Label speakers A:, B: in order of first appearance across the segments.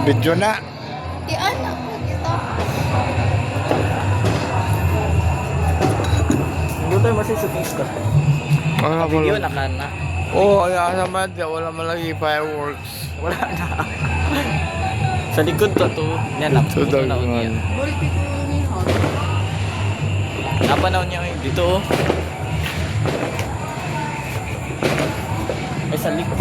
A: Video na.
B: Di anak ko kita.
C: Hindi tayo masisukis ka. Video na ka na.
A: Oo, ayaw naman. Wala malagi fireworks.
C: Wala na. Sa likod to. Yan na.
A: Ito daw
C: Naon
A: yun.
C: yan.
B: Multi ko ni ha.
C: Napanaw niya dito. Ay sa likod.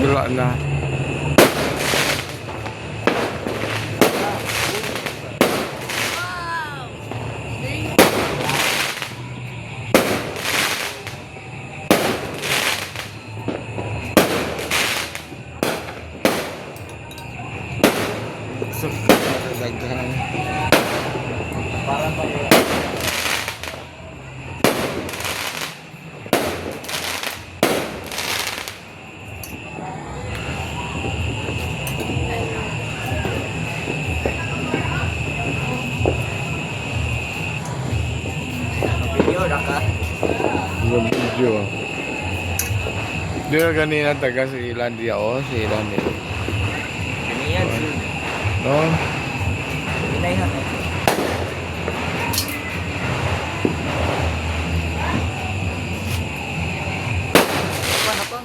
A: Wala na. Daghan.
C: Para pa video na ka.
A: Yung video. Di na kanina taga si Ilandia. O, si Ilandia.
C: Ganyan.
A: No?
C: Inay na. Apa pa?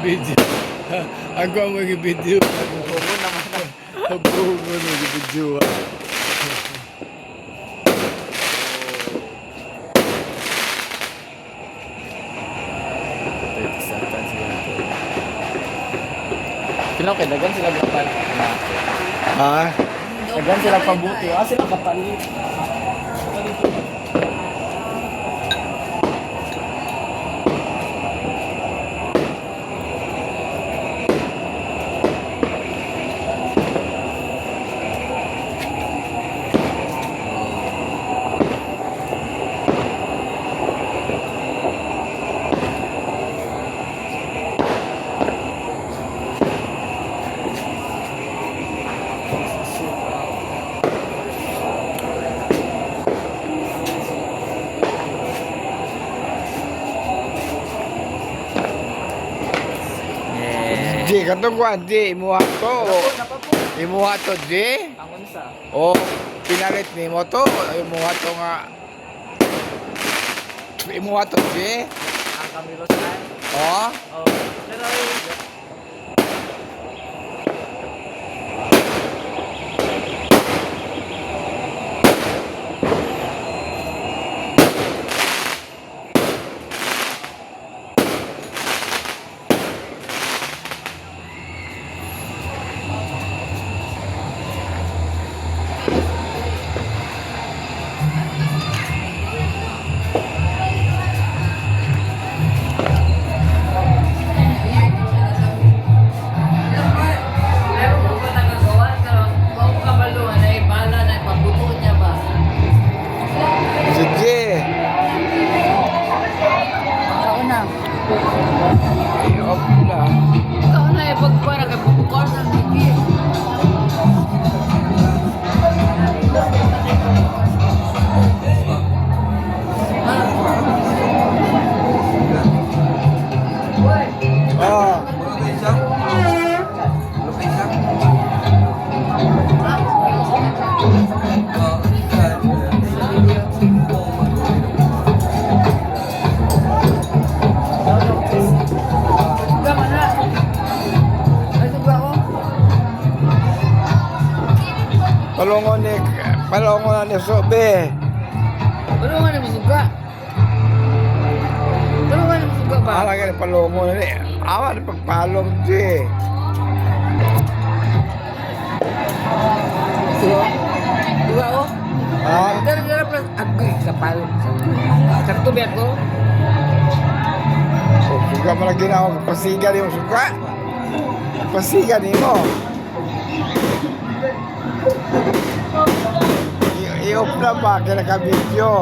A: Video. Ako ang mag-video.
C: Oo naman na.
A: Ako ang mag-video.
C: Kailan kay dagan sila kapal.
A: Ha?
C: Dagan sila pabuti. Sila kapalit.
A: Di, katong kuhan, di. Imuha to. Imuha to, di.
C: Ang unsa.
A: O, pinalit ni mo to. Imuha to nga. Imuha to, di.
C: Ang kamilosan.
A: O.
C: Oh. Pero
A: Sige.
B: Ikaw na.
A: I-off na.
B: Ikaw na eh. Pagpara kay pagbukas ng bigi.
A: Ah.
B: Gama na. Ay, suga ko.
A: Palongon ni Sobe.
B: Tulungan na masuga. Tulungan na masuga ba?
A: Ala ka palongon ni. Awa ni pagpalong di.
B: Suga ko.
A: Ha?
B: Gara-gara plus agoy kapal. Sakto biar ko.
A: O, suga mo lagi na ako. Pasigan yung suga. Pasigan mo. i-off na ba? Kaya naka-video.